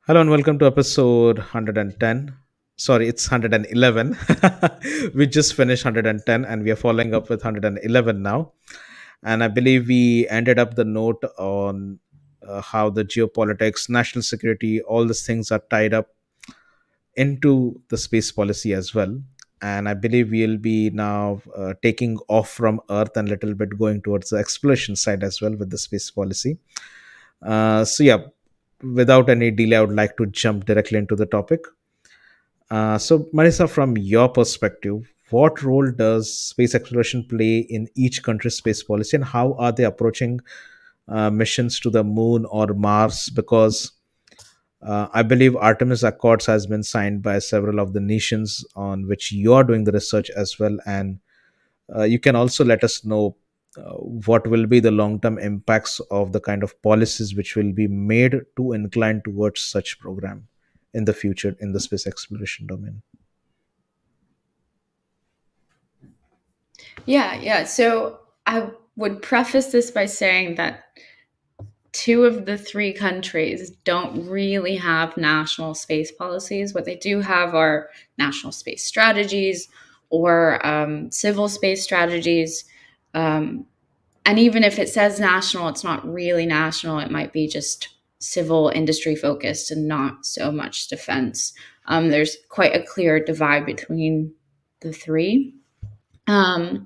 Hello and welcome to episode 110. Sorry, it's 111. We just finished 110 and we are following up with 111 now. And I believe we ended up the note on how the geopolitics, national security, all these things are tied up into the space policy as well. And I believe we'll be now taking off from Earth and a little bit going towards the exploration side as well with the space policy. Yeah, without any delay, I would like to jump directly into the topic. Marissa, from your perspective, what role does space exploration play in each country's space policy, and how are they approaching missions to the moon or Mars? Because I believe Artemis Accords has been signed by several of the nations on which you are doing the research as well, and you can also let us know what will be the long term impacts of the kind of policies which will be made to incline towards such program in the future in the space exploration domain. Yeah. So I would preface this by saying that two of the three countries don't really have national space policies. What they do have are national space strategies or civil space strategies. Um, and even if it says national, it's not really national. It might be just civil industry focused and not so much defense. There's quite a clear divide between the three. Um,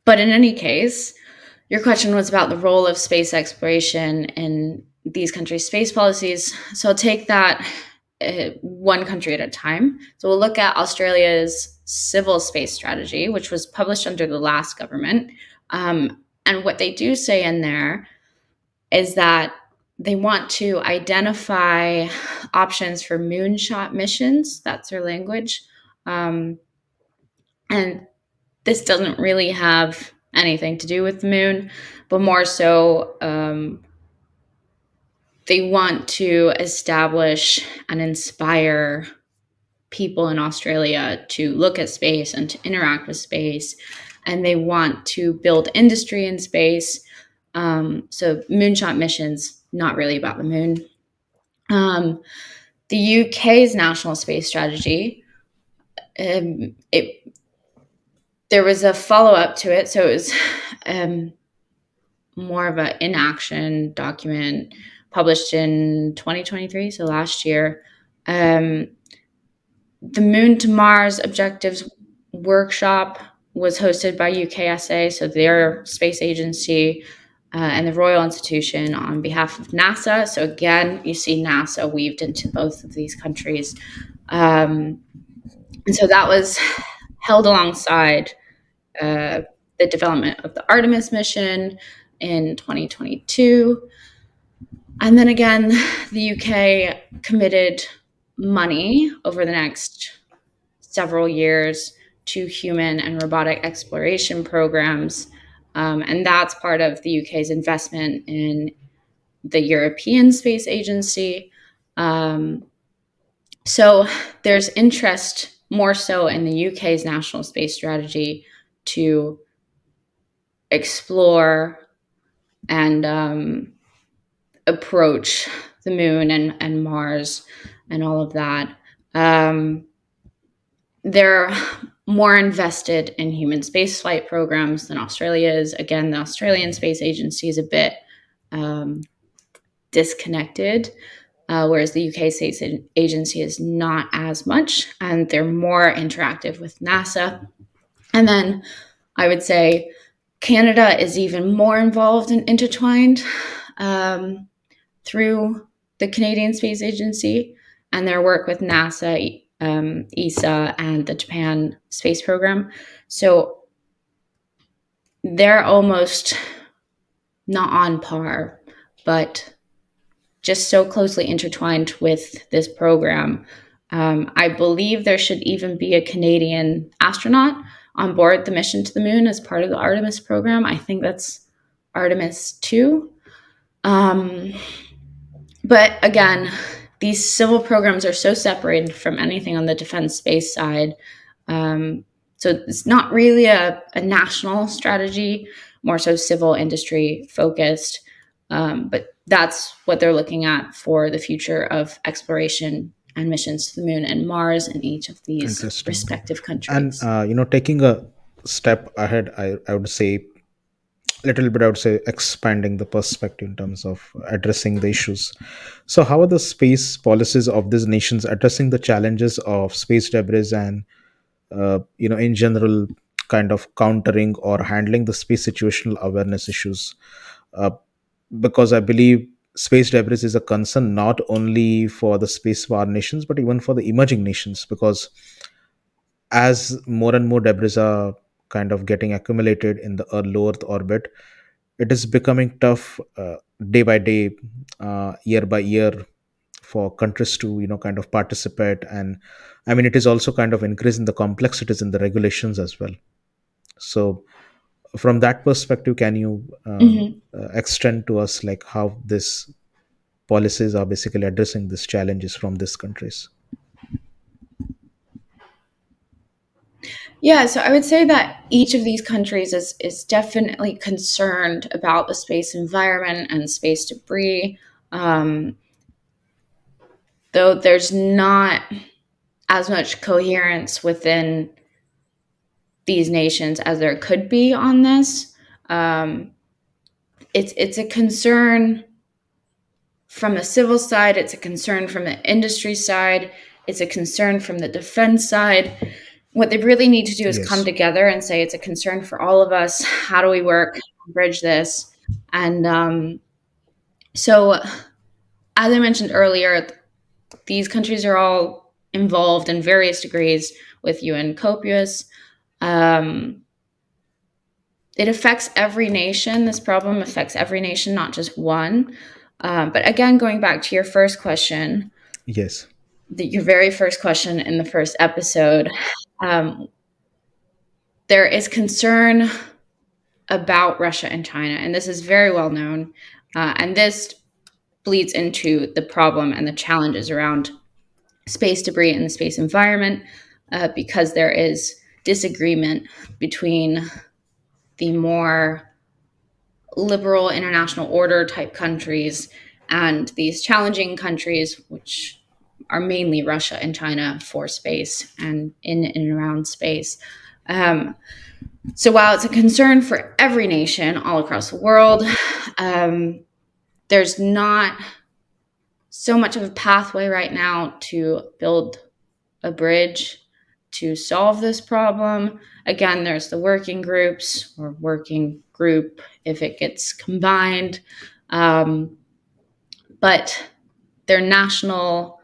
but in any case, your question was about the role of space exploration in these countries' space policies. So I'll take that one country at a time. So we'll look at Australia's civil space strategy, which was published under the last government. And what they do say in there is that they want to identify options for moonshot missions. That's their language. And this doesn't really have anything to do with the moon, but more so, they want to establish and inspire people in Australia to look at space and to interact with space. And they want to build industry in space. So, moonshot missions, not really about the moon. The UK's national space strategy, there was a follow up to it. So, it was more of an inaction document published in 2023, so last year. The Moon to Mars Objectives Workshop was hosted by UKSA, so their space agency, and the Royal Institution on behalf of NASA. So again, you see NASA weaved into both of these countries. And so that was held alongside the development of the Artemis mission in 2022. And then again, the UK committed money over the next several years to human and robotic exploration programs. And that's part of the UK's investment in the European Space Agency. So there's interest more so in the UK's national space strategy to explore and approach the moon and Mars and all of that. They're more invested in human spaceflight programs than Australia is. Again, the Australian Space Agency is a bit disconnected, whereas the UK Space Agency is not as much, and they're more interactive with NASA. And then I would say Canada is even more involved and intertwined through the Canadian Space Agency and their work with NASA, ESA, and the Japan Space Program. So they're almost not on par, but just so closely intertwined with this program. I believe there should even be a Canadian astronaut on board the mission to the moon as part of the Artemis program. I think that's Artemis 2. But again, these civil programs are so separated from anything on the defense space side. So it's not really a national strategy, more so civil industry focused. But that's what they're looking at for the future of exploration and missions to the moon and Mars in each of these Interesting. respective And countries. taking a step ahead, I would say a little bit, I would say, expanding the perspective in terms of addressing the issues. So how are the space policies of these nations addressing the challenges of space debris and in general, kind of countering or handling the space situational awareness issues? uh, because I believe space debris is a concern not only for the space power nations but even for the emerging nations, because as more and more debris are kind of getting accumulated in the low Earth orbit, it is becoming tough, day by day, year by year, for countries to kind of participate. And I mean, it is also kind of increasing the complexities in the regulations as well. So from that perspective, can you Mhm. extend to us like how this policies are basically addressing these challenges from these countries? Yeah, so I would say that each of these countries is definitely concerned about the space environment and space debris, um, though there's not as much coherence within these nations as there could be on this. Um, it's a concern from the civil side, it's a concern from the industry side, it's a concern from the defense side. What they really need to do is come Yes. together and say it's a concern for all of us. How do we work, bridge this? And so, as I mentioned earlier, these countries are all involved in various degrees with UN COPUOS. Um, it affects every nation. This problem affects every nation, not just one. But again, going back to your first question, Yes. your very first question in the first episode, um, there is concern about Russia and China, and this is very well known. And this bleeds into the problem and the challenges around space debris in the space environment, because there is disagreement between the more liberal international order type countries and these challenging countries, which are mainly Russia and China for space and in and around space. Um, so while it's a concern for every nation all across the world, um, there's not so much of a pathway right now to build a bridge to solve this problem. Again, there's the working groups or working group if it gets combined. Um, but their national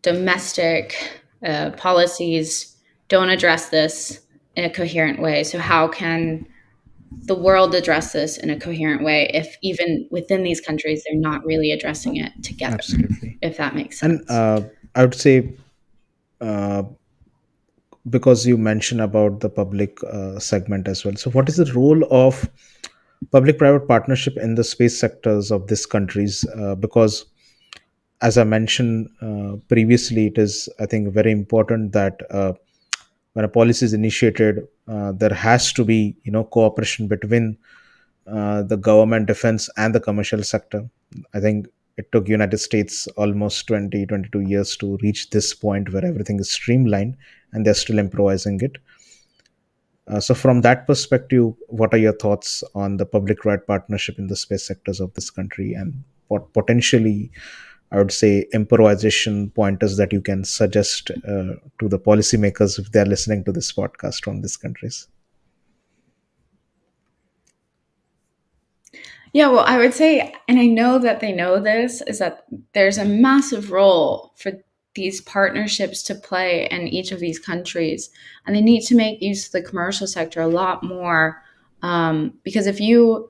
domestic policies don't address this in a coherent way. So, how can the world address this in a coherent way if even within these countries they're not really addressing it together, Absolutely. if that makes And sense? I would say, uh, because you mentioned about the public segment as well, so what is the role of public private partnership in the space sectors of these countries? Because as I mentioned previously, it is, I think, very important that when a policy is initiated, there has to be cooperation between the government, defense, and the commercial sector. I think it took United States almost 20-22 years to reach this point where everything is streamlined, and they're still improvising it. So from that perspective, what are your thoughts on the public private partnership in the space sectors of this country, and what potentially, I would say, improvisation pointers that you can suggest to the policymakers if they're listening to this podcast from these countries? Yeah, well, I would say, and I know that they know this, is that there's a massive role for these partnerships to play in each of these countries. And they need to make use of the commercial sector a lot more. Because if you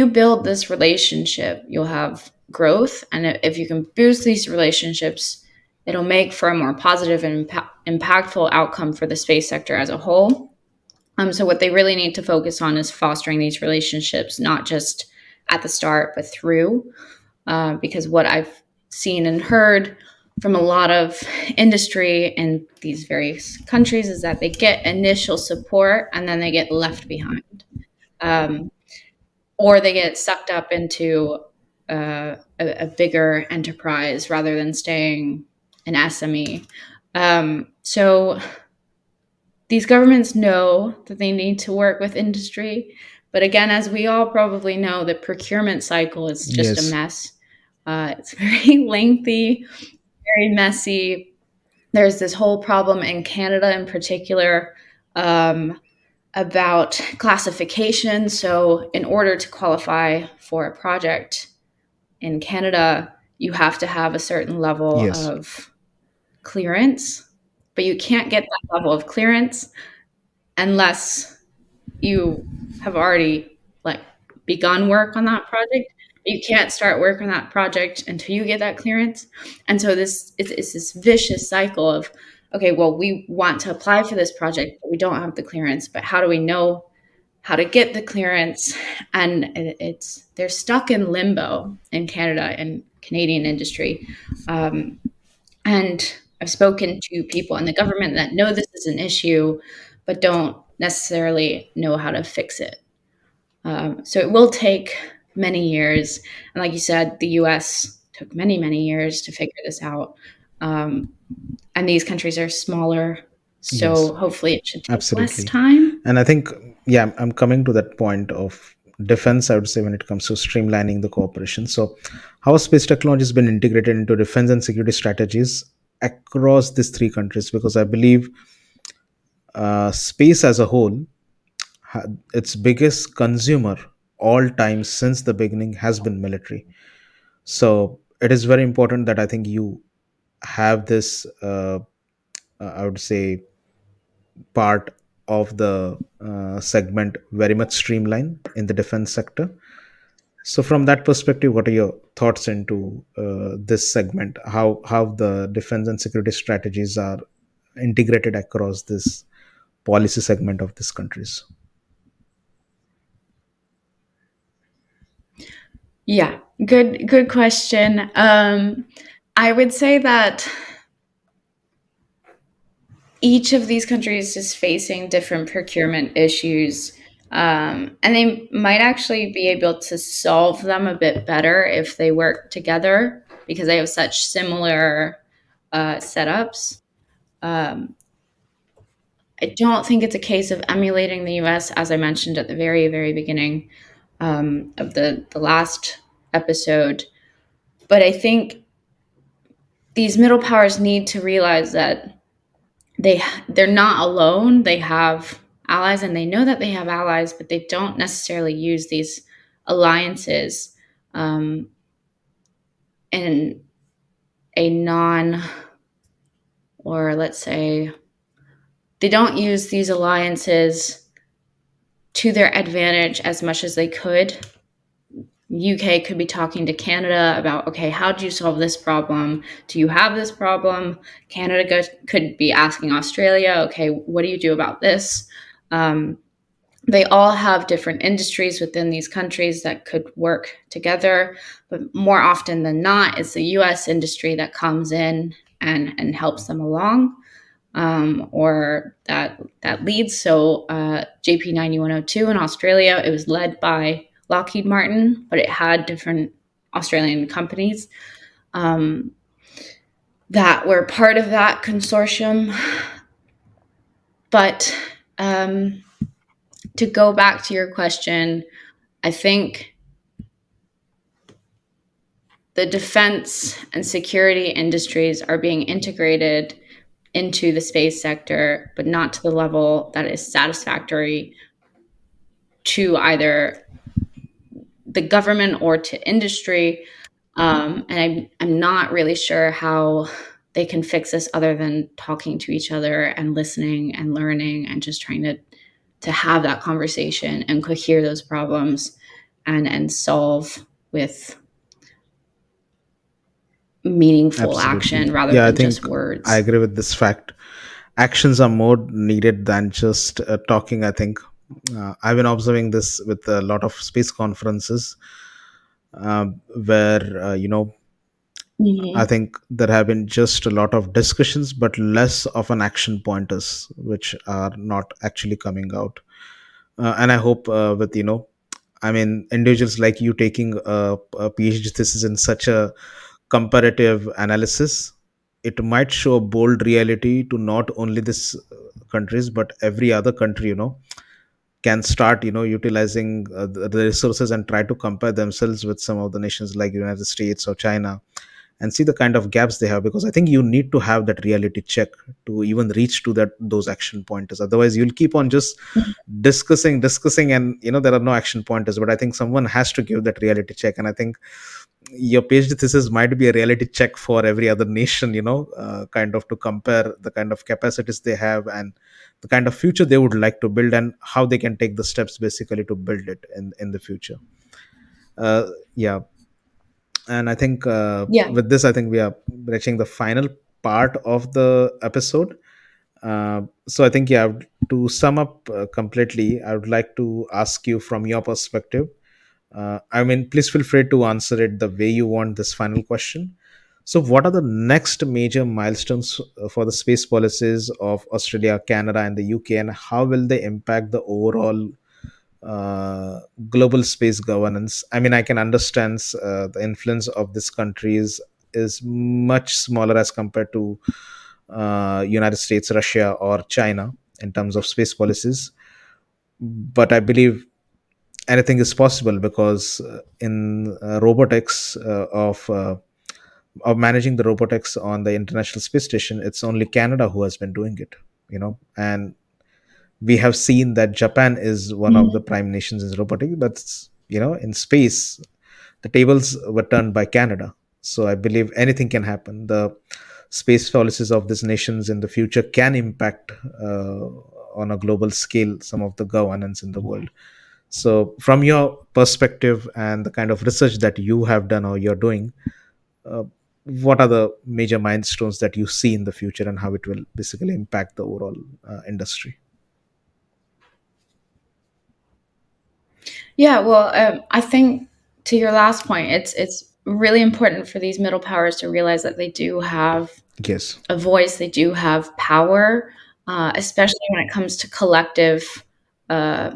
build this relationship, you'll have growth. And if you can boost these relationships, it'll make for a more positive and impactful outcome for the space sector as a whole. So what they really need to focus on is fostering these relationships, not just at the start, but through. Because what I've seen and heard from a lot of industry in these various countries is that they get initial support and then they get left behind. Um, or they get sucked up into a bigger enterprise rather than staying an SME. So these governments know that they need to work with industry. But again, as we all probably know, the procurement cycle is just a Yes. mess. It's very lengthy, very messy. There's this whole problem in Canada in particular, about classification. So, in order to qualify for a project in Canada, you have to have a certain level Yes. of clearance, but you can't get that level of clearance unless you have already like begun work on that project. You can't start work on that project until you get that clearance. And so it's this vicious cycle of, okay, well, we want to apply for this project, but we don't have the clearance. But how do we know how to get the clearance? And it's they're stuck in limbo in Canada and Canadian industry. And I've spoken to people in the government that know this is an issue, but don't necessarily know how to fix it. So it will take many years. And like you said, the US took many, many years to figure this out. Um, and these countries are smaller. Yes. So hopefully it should take less Absolutely. time. And I think, yeah, I'm coming to that point of defense, I would say, when it comes to streamlining the cooperation. So, how space technology has been integrated into defense and security strategies across these three countries? Because I believe space as a whole, its biggest consumer all time since the beginning has been military. So, it is very important that I think you have this, I would say, part of the segment very much streamlined in the defense sector. So, from that perspective, what are your thoughts into this segment? How the defense and security strategies are integrated across this policy segment of these countries? Yeah, good question. I would say that each of these countries is facing different procurement issues. And they might actually be able to solve them a bit better if they work together because they have such similar setups. Um, I don't think it's a case of emulating the US, as I mentioned at the very, very beginning of the last episode. But I think these middle powers need to realize that they're not alone. They have allies, and they know that they have allies, but they don't necessarily use these alliances um, in a non, or let's say they don't use these alliances to their advantage as much as they could. UK could be talking to Canada about, okay, how do you solve this problem? Do you have this problem? Canada could be asking Australia, okay, what do you do about this? Um, they all have different industries within these countries that could work together, but more often than not, it's the US industry that comes in and helps them along. Or that leads. So JP 9102 in Australia, it was led by Lockheed Martin, but it had different Australian companies that were part of that consortium. But to go back to your question, I think the defense and security industries are being integrated into the space sector, but not to the level that is satisfactory to either the government or to industry. And I'm not really sure how they can fix this other than talking to each other and listening and learning and just trying to have that conversation and cohere those problems and solve with meaningful action Absolutely. rather Yeah, I than just think I words. agree with this fact. Actions are more needed than just talking, I think. I've been observing this with a lot of space conferences where, I Mhm. think there have been just a lot of discussions, but less of an action pointers, which are not actually coming out. And I hope with I mean, individuals like you taking a PhD thesis in such a comparative analysis, it might show a bold reality to not only this countries but every other country, can start, utilizing the resources and try to compare themselves with some of the nations like United States or China, and see the kind of gaps they have, because I think you need to have that reality check to even reach to that those action pointers. Otherwise you'll keep on just discussing, and there are no action pointers. But I think someone has to give that reality check, and I think your PhD thesis might be a reality check for every other nation, kind of to compare the kind of capacities they have and the kind of future they would like to build, and how they can take the steps basically to build it in the future. Yeah. And I think Yeah. with this, I think we are reaching the final part of the episode. So I think, yeah, to sum up completely, I would like to ask you from your perspective. I mean, please feel free to answer it the way you want this final question. So, what are the next major milestones for the space policies of Australia, Canada, and the UK, and how will they impact the overall global space governance? I mean, I can understand the influence of these countries is much smaller as compared to United States, Russia, or China in terms of space policies. But I believe anything is possible, because in robotics of managing the robotics on the International Space Station, it's only Canada who has been doing it. And we have seen that Japan is one of the Mhm. prime nations in robotics, but in space, the tables were turned by Canada. So I believe anything can happen. The space policies of these nations in the future can impact on a global scale some of the governance in the world. So, from your perspective and the kind of research that you have done or you're doing, uh, what are the major milestones that you see in the future, and how it will basically impact the overall industry? Yeah, well, I think to your last point, it's really important for these middle powers to realize that they do have Yes, a voice, they do have power, especially when it comes to uh,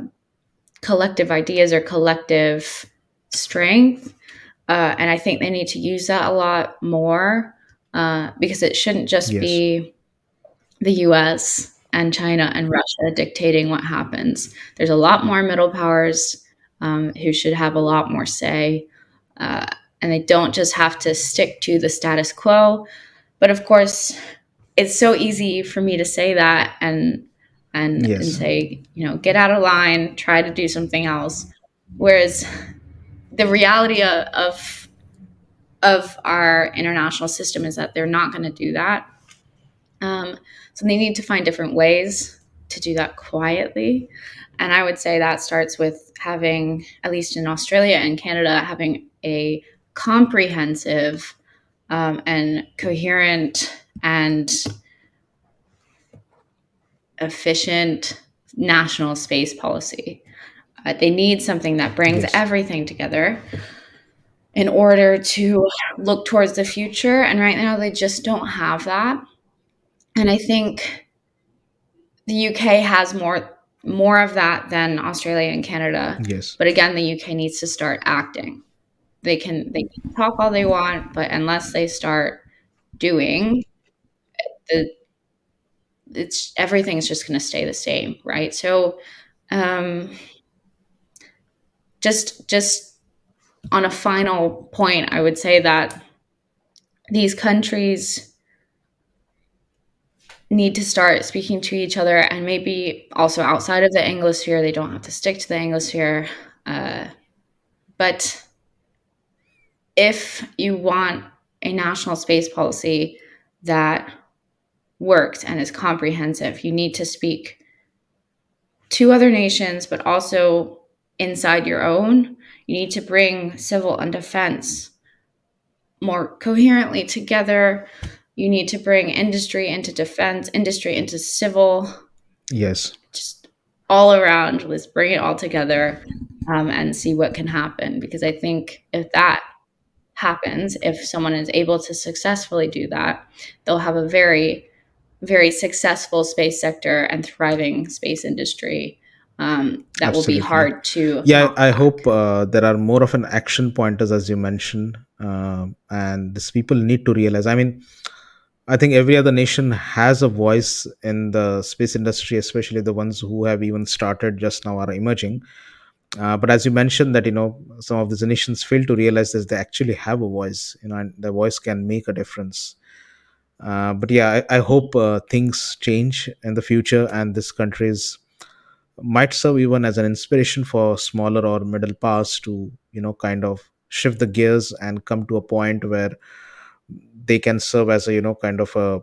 collective ideas or collective strength. And I think they need to use that a lot more, because it shouldn't just yes, be the US and China and Russia dictating what happens. There's a lot more middle powers who should have a lot more say. Uh, and they don't just have to stick to the status quo. But of course, it's so easy for me to say that and yes, say, get out of line, try to do something else. Whereas the reality of our international system is that they're not going to do that. Um, so they need to find different ways to do that quietly. And I would say that starts with having, at least in Australia and Canada, having a comprehensive and coherent and efficient national space policy. They need something that brings yes, everything together in order to look towards the future. And right now, they just don't have that. And I think the UK has more of that than Australia and Canada. yes, But again, the UK needs to start acting. They can talk all they want, but unless they start doing, the it's everything's just going to stay the same, right? So, um, just on a final point, I would say that these countries need to start speaking to each other, and maybe also outside of the Anglosphere. They don't have to stick to the Anglosphere, but if you want a national space policy that works and is comprehensive, you need to speak to other nations, but also inside your own. You need to bring civil and defense more coherently together. You need to bring industry into defense, industry into civil, yes, just all around. Let's bring it all together and see what can happen. Because I think if that happens, if someone is able to successfully do that, they'll have a very, very successful space sector and thriving space industry. that will be Absolutely. hard to Yeah, knock I back. hope there are more of an action pointers as you mentioned, and these people need to realize. I mean, I think every other nation has a voice in the space industry, especially the ones who have even started just now are emerging. But as you mentioned, that some of these nations fail to realize that they actually have a voice, and the voice can make a difference. But yeah, I hope things change in the future, and these countries might serve even as an inspiration for smaller or middle powers to kind of shift the gears and come to a point where they can serve as a kind of a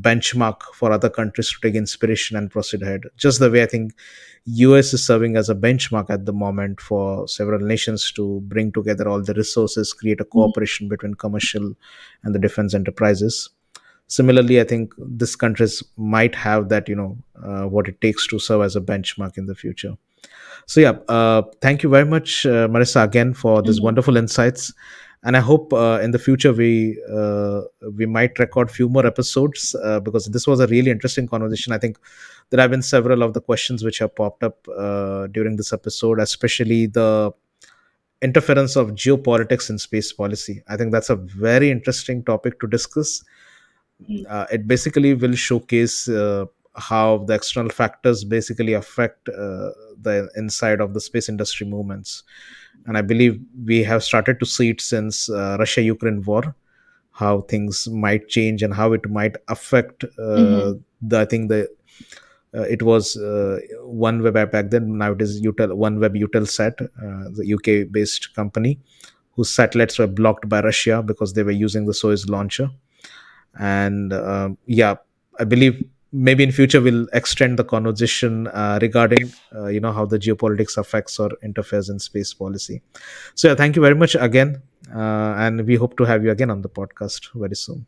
benchmark for other countries to take inspiration and proceed ahead, just the way I think US is serving as a benchmark at the moment for several nations to bring together all the resources, create a Mhm. cooperation between commercial and the defense enterprises. Similarly, I think these countries might have that what it takes to serve as a benchmark in the future. So yeah, thank you very much, Marissa, again for these Mhm. wonderful insights, and I hope in the future we might record few more episodes because this was a really interesting conversation. I think there have been several of the questions which have popped up during this episode, especially the interference of geopolitics in space policy. I think that's a very interesting topic to discuss. Mhm. It basically will showcase how the external factors basically affect the inside of the space industry movements. And I believe we have started to see it since Russia Ukraine war, how things might change and how it might affect Mhm. I think the it was OneWeb app back then. Now it is OneWeb Eutelsat, the UK based company, whose satellites were blocked by Russia because they were using the Soyuz launcher. And yeah, I believe maybe in future we'll extend the conversation regarding how the geopolitics affects or interferes in space policy. So yeah, thank you very much again, and we hope to have you again on the podcast very soon.